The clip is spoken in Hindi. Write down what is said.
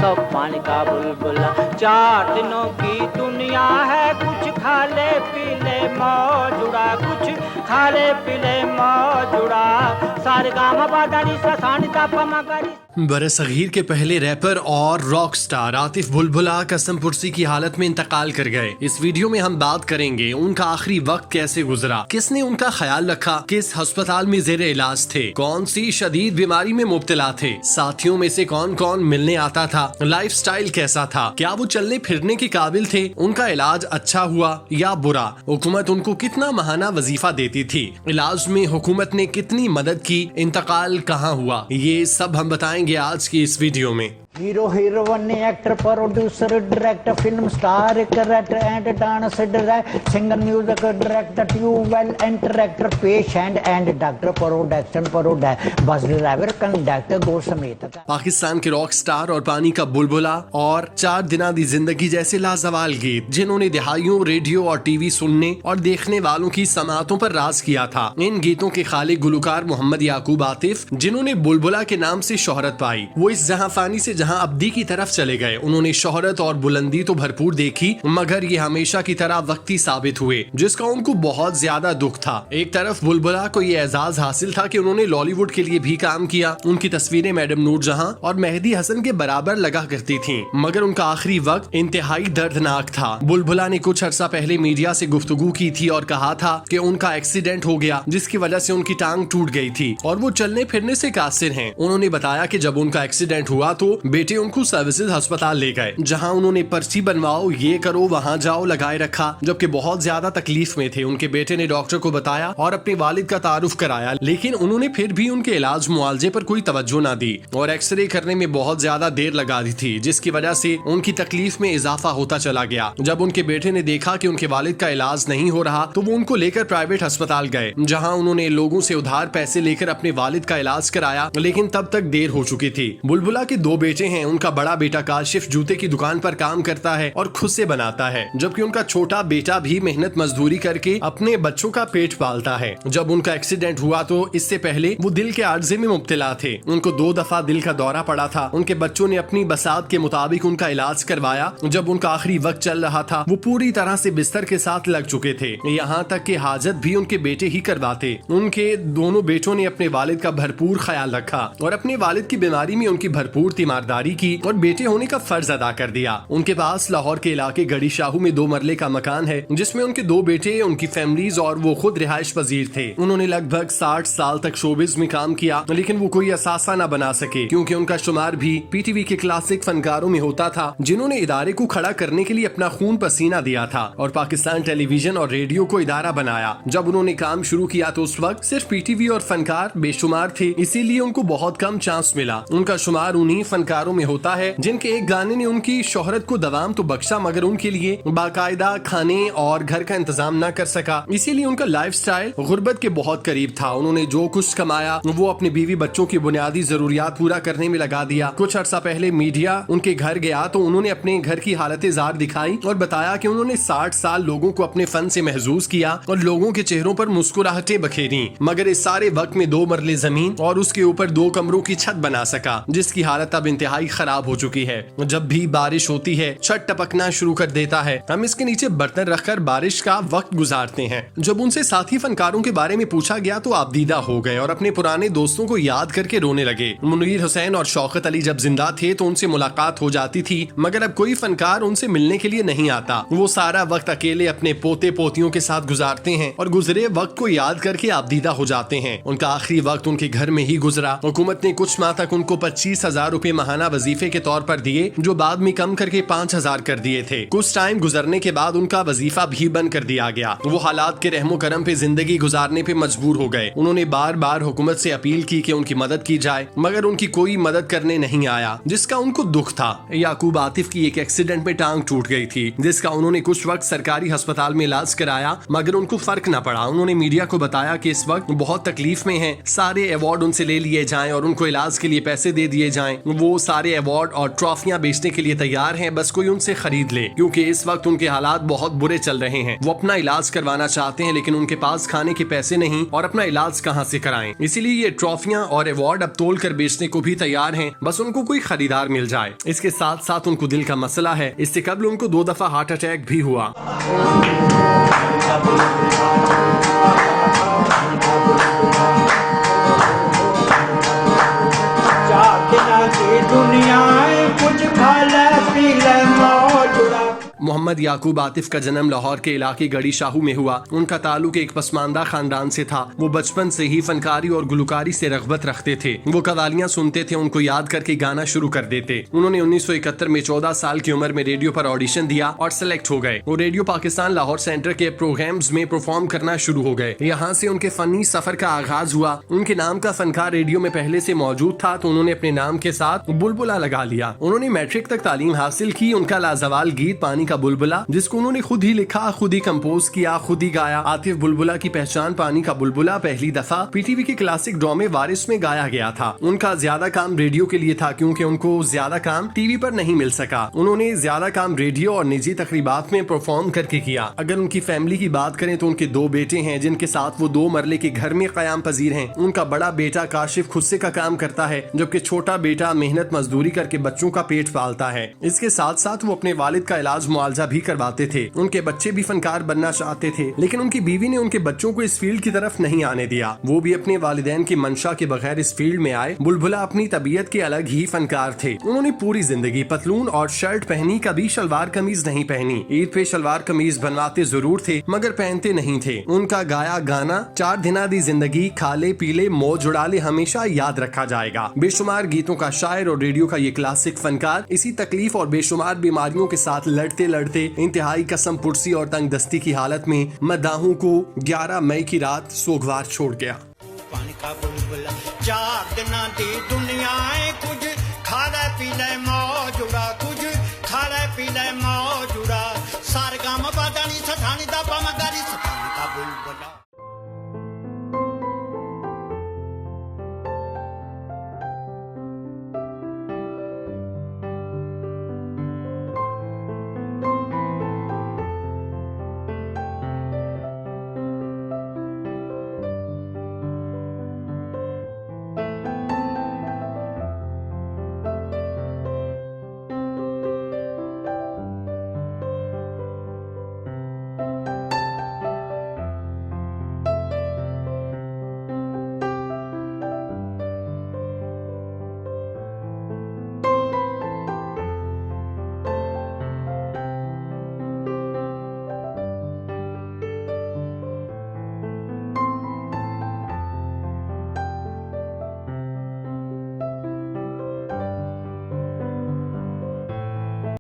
सब पानी का बुलबुला। 4 दिनों की दुनिया है, कुछ खा ले पी ले मौज उड़ा, कुछ खा ले पी ले मौज उड़ा। सारे गामा बादानी सा सानी दा पमा करी। बरसगीर के पहले रैपर और रॉक स्टार आतिफ बुलबुला कसम पुरसी की हालत में इंतकाल कर गए। इस वीडियो में हम बात करेंगे उनका आखिरी वक्त कैसे गुजरा, किसने उनका ख्याल रखा, किस अस्पताल में जेर इलाज थे, कौन सी शदीद बीमारी में मुब्तला थे, साथियों में से कौन कौन मिलने आता था, लाइफस्टाइल कैसा था, क्या वो चलने फिरने के काबिल थे, उनका इलाज अच्छा हुआ या बुरा, हुकूमत उनको कितना माहाना वजीफा देती थी, इलाज में हुकूमत ने कितनी मदद की, इंतकाल कहाँ हुआ, ये सब हम बताएंगे आज की इस वीडियो में। Hero heroine actor producer director film star character and dance director singer music director tubewell interactor patient and doctor production bus driver conductor go समेत पाकिस्तान के रॉक स्टार और पानी का बुलबुला और 4 दिना दी जिंदगी जैसे लाजवाल गीत जिन्होंने दिहाइयों रेडियो और टीवी सुनने और देखने वालों की समातों पर राज किया था। इन गीतों के खालिक गुलकार मोहम्मद याकूब आतिफ, जिन्होंने बुलबुला के नाम से शोहरत पाई, वो इस जहां फानी से जहां अब्दी की तरफ चले गए। उन्होंने शोहरत और बुलंदी तो भरपूर देखी, मगर ये हमेशा की तरह वक्ती साबित हुए, जिसका उनको बहुत ज्यादा दुख था। एक तरफ बुलबुला को ये एजाज हासिल था कि उन्होंने लॉलीवुड के लिए भी काम किया, उनकी तस्वीरें मैडम नूरजहां और मेहदी हसन के बराबर लगा करती थीं, मगर उनका आखिरी वक्त इंतहाई दर्दनाक था। बुलबुला ने कुछ अर्सा पहले मीडिया से गुफ्तगू की थी और कहा था कि उनका एक्सीडेंट हो गया, जिसकी वजह से उनकी टांग टूट गई थी और वो चलने फिरने से कासिर हैं। उन्होंने बताया कि जब उनका एक्सीडेंट हुआ तो बेटे उनको सर्विसेज अस्पताल ले गए, जहां उन्होंने पर्ची बनवाओ, ये करो, वहां जाओ लगाए रखा, जबकि बहुत ज्यादा तकलीफ में थे। उनके बेटे ने डॉक्टर को बताया और अपने वालिद का तारुफ कराया, लेकिन उन्होंने फिर भी उनके इलाज मुआवजे पर कोई तवज्जो ना दी और एक्सरे करने में बहुत ज्यादा देर लगा दी थी, जिसकी वजह से उनकी तकलीफ में इजाफा होता चला गया। जब उनके बेटे ने देखा कि उनके वालिद का इलाज नहीं हो रहा तो वो उनको लेकर प्राइवेट अस्पताल गए, जहाँ उन्होंने लोगों से उधार पैसे लेकर अपने वालिद का इलाज कराया, लेकिन तब तक देर हो चुकी थी। बुलबुला के 2 बेटे हैं। उनका बड़ा बेटा काशिफ जूते की दुकान पर काम करता है और खुद से बनाता है, जबकि उनका छोटा बेटा भी मेहनत मजदूरी करके अपने बच्चों का पेट पालता है। जब उनका एक्सीडेंट हुआ तो इससे पहले वो दिल के आर्जे में मुब्तला थे। उनको 2 दफा दिल का दौरा पड़ा था। उनके बच्चों ने अपनी बसात के मुताबिक उनका इलाज करवाया। जब उनका आखिरी वक्त चल रहा था वो पूरी तरह से बिस्तर के साथ लग चुके थे, यहाँ तक कि हाजत भी उनके बेटे ही करवाते। उनके दोनों बेटों ने अपने वालिद का भरपूर ख्याल रखा और अपने वालिद की बीमारी में उनकी भरपूर तीमारदारी की और बेटे होने का फर्ज अदा कर दिया। उनके पास लाहौर के इलाके गड़ी शाहू में 2 मरले का मकान है, जिसमें उनके 2 बेटे, उनकी फैमिलीज और वो खुद रिहाइश पजीर थे। उन्होंने लगभग 60 साल तक शोबिज में काम किया, लेकिन वो कोई असासा न बना सके, क्योंकि उनका शुमार भी पीटीवी के क्लासिक फनकारों में होता था, जिन्होंने इदारे को खड़ा करने के लिए अपना खून पसीना दिया था और पाकिस्तान टेलीविजन और रेडियो को इदारा बनाया। जब उन्होंने काम शुरू किया तो उस वक्त सिर्फ पीटीवी और फनकार बेशुमार थे, इसीलिए उनको बहुत कम चांस मिला। उनका शुमार उन्हीं फनकारों में होता है जिनके एक गाने ने उनकी शोहरत को दवाम तो बख्शा, मगर उनके लिए बाकायदा खाने और घर का इंतजाम न कर सका। इसीलिए उनका लाइफस्टाइल गुर्बत के बहुत करीब था। उन्होंने जो कुछ कमाया वो अपने बीवी बच्चों की बुनियादी जरूरियात पूरा करने में लगा दिया। कुछ अर्सा पहले मीडिया उनके घर गया तो उन्होंने अपने घर की हालत जार दिखाई और बताया कि उन्होंने 60 साल लोगों को अपने फन से महजूज किया और लोगों के चेहरों पर मुस्कुराहटें बखेरी, मगर इस सारे वक्त में 2 मरले जमीन और उसके ऊपर 2 कमरों की छत बना सका, जिसकी हालत अब इंतहाई खराब हो चुकी है। जब भी बारिश होती है छत टपकना शुरू कर देता है। हम इसके नीचे बर्तन रखकर बारिश का वक्त गुजारते हैं। जब उनसे साथी फनकारों के बारे में पूछा गया तो आप दीदा हो गए और अपने पुराने दोस्तों को याद करके रोने लगे। मुनीर हुसैन और शौकत अली जब जिंदा थे तो उनसे मुलाकात हो जाती थी, मगर अब कोई फनकार उनसे मिलने के लिए नहीं आता। वो सारा वक्त अकेले अपने पोते पोतियों के साथ गुजारते हैं और गुजरे वक्त को याद करके आप दीदा हो जाते हैं। उनका आखिरी वक्त उनके घर में ही गुजरा। हुकूमत ने कुछ माह तक उनको 25,000 रुपए माहाना वजीफे के तौर पर दिए, जो बाद में कम करके 5,000 कर दिए थे। कुछ टाइम गुजरने के बाद उनका वजीफा भी बंद कर दिया गया। वो हालात के रहमो करम पे जिंदगी गुजारने पे मजबूर हो गए। उन्होंने बार बार हुकूमत से अपील की कि उनकी मदद की जाए, मगर उनकी कोई मदद करने नहीं आया, जिसका उनको दुख था। याकूब आतिफ की एक एक्सीडेंट में टांग टूट गई थी, जिसका उन्होंने कुछ वक्त सरकारी अस्पताल में इलाज कराया, मगर उनको फर्क न पड़ा। उन्होंने मीडिया को बताया कि इस वक्त बहुत तकलीफ में हैं, सारे अवार्ड उनसे ले लिए जाएं और उनको इलाज के लिए पैसे दे दिए जाएं। वो सारे अवार्ड और ट्रॉफियां बेचने के लिए तैयार हैं, बस कोई उनसे खरीद ले, क्योंकि इस वक्त उनके हालात बहुत बुरे चल रहे हैं। वो अपना इलाज करवाना चाहते हैं, लेकिन उनके पास खाने के पैसे नहीं और अपना इलाज कहां से कराएं। इसीलिए ये ट्रॉफियां और अवार्ड अब तोल कर बेचने को भी तैयार हैं, बस उनको कोई खरीदार मिल जाए। इसके साथ साथ उनको दिल का मसला है, इससे कबल उनको 2 दफा हार्ट अटैक भी हुआ। दुनिया कुछ खा ले पी ले मौज उड़ा। मोहम्मद याकूब आतिफ का जन्म लाहौर के इलाके गड़ी शाहू में हुआ। उनका ताल्लुक एक पसमानदा खानदान से था। वो बचपन से ही फनकारी और गुलकारी से रग़बत रखते थे। वो कवालियां सुनते थे, उनको याद करके गाना शुरू कर देते। उन्होंने 1971 में 14 साल की उम्र में रेडियो पर ऑडिशन दिया और सेलेक्ट हो गए। वो रेडियो पाकिस्तान लाहौर सेंटर के प्रोग्राम्स में परफॉर्म करना शुरू हो गए। यहाँ से उनके फनी सफर का आगाज हुआ। उनके नाम का फनकार रेडियो में पहले से मौजूद था, तो उन्होंने अपने नाम के साथ बुलबुला लगा लिया। उन्होंने मैट्रिक तक तालीम हासिल की। उनका लाजवाल गीत पानी का बुलबुला, जिसको उन्होंने खुद ही लिखा, खुद ही कंपोज किया, खुद ही गाया। आतिफ बुलबुला की पहचान पानी का बुलबुला पहली दफा पीटीवी के क्लासिक ड्रामे वारिस में गाया गया था। उनका ज्यादा काम रेडियो के लिए था, क्योंकि उनको ज्यादा काम टीवी पर नहीं मिल सका। उन्होंने ज्यादा काम रेडियो और निजी तकरीबात में परफॉर्म करके किया। अगर उनकी फैमिली की बात करें तो उनके 2 बेटे हैं, जिनके साथ वो 2 मरले के घर में कयाम पजीर हैं। उनका बड़ा बेटा काशिफ खुद से का काम करता है, जबकि छोटा बेटा मेहनत मजदूरी करके बच्चों का पेट पालता है। इसके साथ साथ वो अपने वालिद का इलाज मुआवजा भी करवाते थे। उनके बच्चे भी फनकार बनना चाहते थे, लेकिन उनकी बीवी ने उनके बच्चों को इस फील्ड की तरफ नहीं आने दिया। वो भी अपने वालिदैन की मंशा के बगैर इस फील्ड में आए। बुलबुला अपनी तबीयत के अलग ही फनकार थे। उन्होंने पूरी जिंदगी पतलून और शर्ट पहनी, कभी शलवार कमीज नहीं पहनी। ईद पे शलवार कमीज बनवाते जरूर थे, मगर पहनते नहीं थे। उनका गाया गाना 4 दिना दी जिंदगी, खाले पीले मौज उड़ा ले हमेशा याद रखा जाएगा। बेशुमार गीतों का शायर और रेडियो का ये क्लासिक फनकार इसी तकलीफ और बेशुमार बीमारियों के साथ लड़ते लड़ते इंतहाई कसम पुरसी और तंग दस्ती की हालत में मदाहों को 11 मई की रात सोगवार छोड़ गया। पानी का बुलबुला 4 दिना दी दुनिया कुछ खा ले पी ले